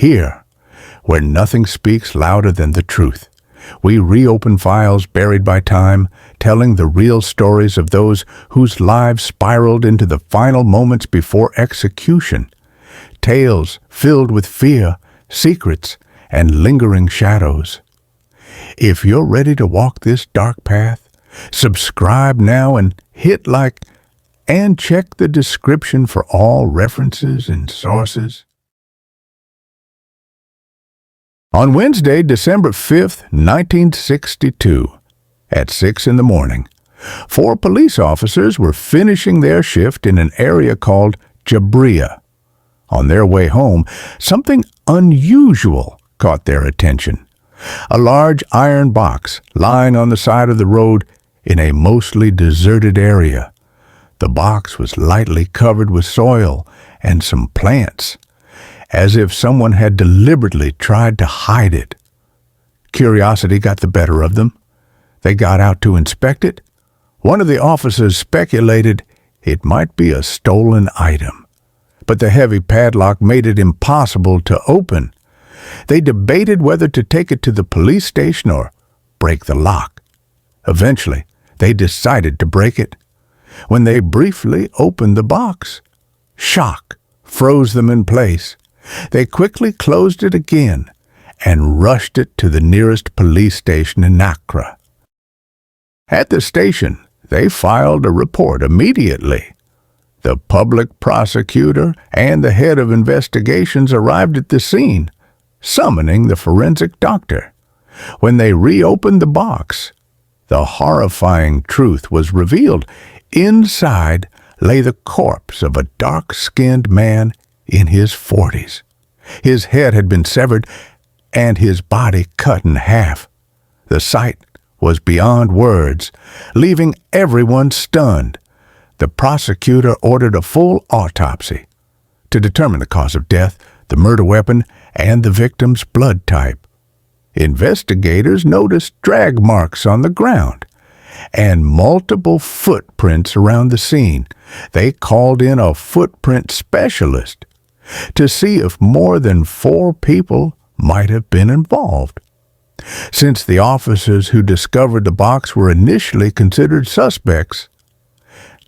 Here, where nothing speaks louder than the truth, we reopen files buried by time, telling the real stories of those whose lives spiraled into the final moments before execution. Tales filled with fear, secrets, and lingering shadows. If you're ready to walk this dark path, subscribe now and hit like, and check the description for all references and sources. On Wednesday, December 5th, 1962, at 6 in the morning, 4 police officers were finishing their shift in an area called Jabriya. On their way home, something unusual caught their attention. A large iron box lying on the side of the road in a mostly deserted area. The box was lightly covered with soil and some plants, as if someone had deliberately tried to hide it. Curiosity got the better of them. They got out to inspect it. One of the officers speculated it might be a stolen item, but the heavy padlock made it impossible to open. They debated whether to take it to the police station or break the lock. Eventually, they decided to break it. When they briefly opened the box, shock froze them in place. They quickly closed it again and rushed it to the nearest police station in Accra. At the station, they filed a report immediately. The public prosecutor and the head of investigations arrived at the scene, summoning the forensic doctor. When they reopened the box, the horrifying truth was revealed. Inside lay the corpse of a dark-skinned man in his 40s. His head had been severed and his body cut in half. The sight was beyond words, leaving everyone stunned. The prosecutor ordered a full autopsy to determine the cause of death, the murder weapon, and the victim's blood type. Investigators noticed drag marks on the ground and multiple footprints around the scene. They called in a footprint specialist to see if more than 4 people might have been involved. Since the officers who discovered the box were initially considered suspects.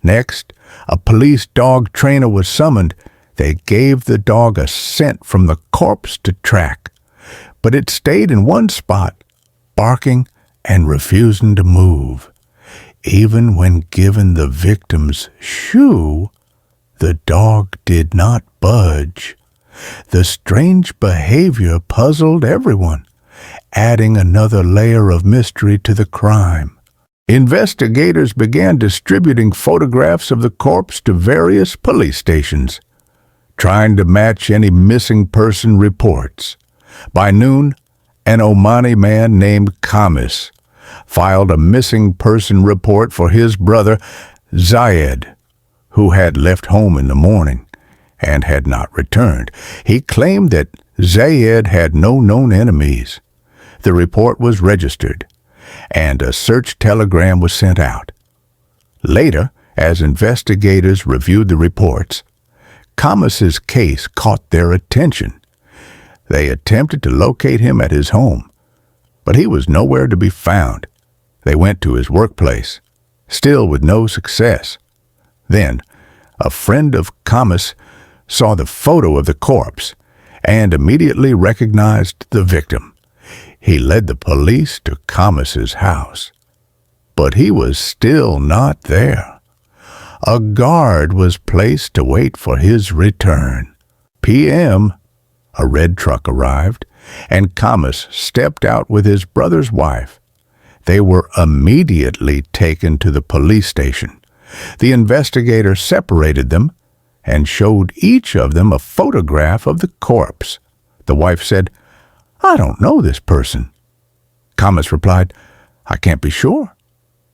Next, a police dog trainer was summoned. They gave the dog a scent from the corpse to track, but it stayed in one spot, barking and refusing to move. Even when given the victim's shoe, the dog did not budge. The strange behavior puzzled everyone, adding another layer of mystery to the crime. Investigators began distributing photographs of the corpse to various police stations, trying to match any missing person reports. By noon, an Omani man named Kamis filed a missing person report for his brother Zayed, who had left home in the morning and had not returned. He claimed that Zayed had no known enemies. The report was registered, and a search telegram was sent out. Later, as investigators reviewed the reports, Kamis's case caught their attention. They attempted to locate him at his home, but he was nowhere to be found. They went to his workplace, still with no success. Then, a friend of Kamis saw the photo of the corpse and immediately recognized the victim. He led the police to Kamis's house, but he was still not there. A guard was placed to wait for his return. p.m., a red truck arrived, and Kamis stepped out with his brother's wife. They were immediately taken to the police station. The investigator separated them and showed each of them a photograph of the corpse. The wife said, "I don't know this person." Kamis replied, "I can't be sure."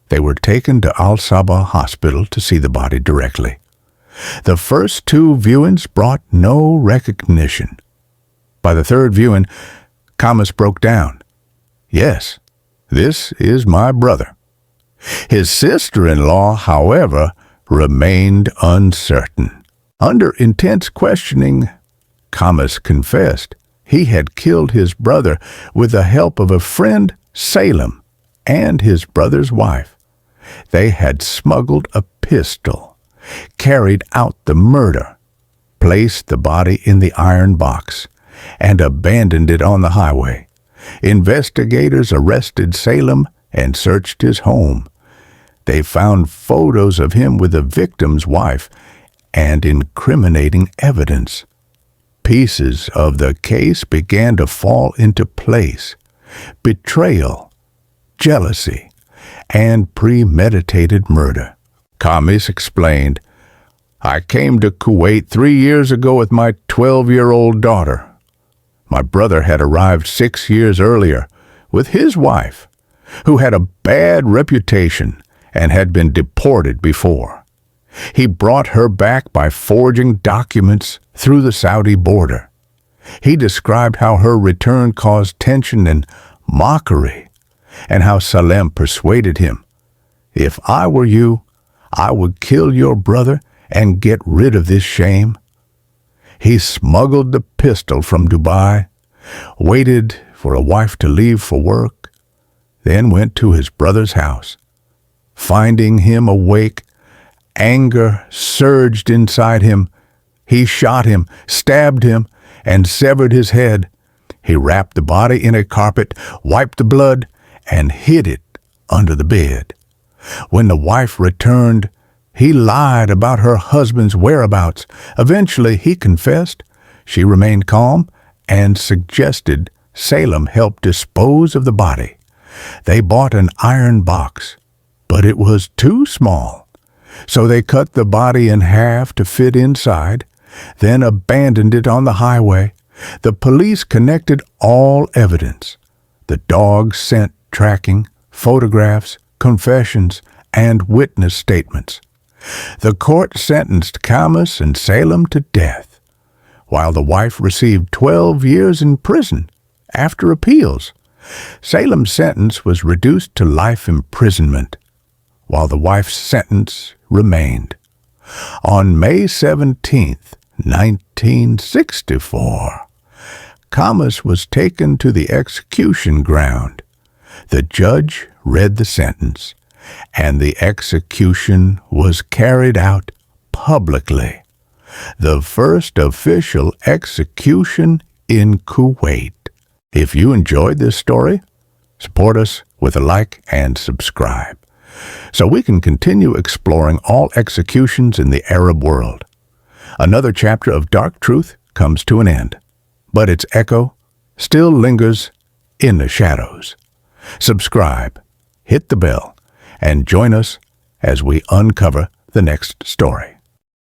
They were taken to Al Sabah Hospital to see the body directly. The first 2 viewings brought no recognition. By the 3rd viewing, Kamis broke down. "Yes, this is my brother." His sister-in-law, however, remained uncertain. Under intense questioning, Kamis confessed he had killed his brother with the help of a friend, Salem, and his brother's wife. They had smuggled a pistol, carried out the murder, placed the body in the iron box, and abandoned it on the highway. Investigators arrested Salem and searched his home. They found photos of him with the victim's wife and incriminating evidence. Pieces of the case began to fall into place. Betrayal, jealousy, and premeditated murder. Kamis explained, "I came to Kuwait 3 years ago with my 12-year-old daughter. My brother had arrived 6 years earlier with his wife, who had a bad reputation and had been deported before. He brought her back by forging documents through the Saudi border. He described how her return caused tension and mockery, and how Salem persuaded him, 'If I were you, I would kill your brother and get rid of this shame.' He smuggled the pistol from Dubai, waited for a wife to leave for work, then went to his brother's house. Finding him awake, anger surged inside him. He shot him, stabbed him, and severed his head. He wrapped the body in a carpet, wiped the blood, and hid it under the bed. When the wife returned, he lied about her husband's whereabouts. Eventually, he confessed. She remained calm and suggested Salem help dispose of the body. They bought an iron box, but it was too small. So they cut the body in half to fit inside, then abandoned it on the highway. The police connected all evidence: the dog scent tracking, photographs, confessions, and witness statements. The court sentenced Kamis and Salem to death, while the wife received 12 years in prison after appeals. Salem's sentence was reduced to life imprisonment, while the wife's sentence remained. On May 17, 1964, Kamis was taken to the execution ground. The judge read the sentence, and the execution was carried out publicly. The first official execution in Kuwait. If you enjoyed this story, support us with a like and subscribe, so we can continue exploring all executions in the Arab world. Another chapter of dark truth comes to an end, but its echo still lingers in the shadows. Subscribe, hit the bell, and join us as we uncover the next story.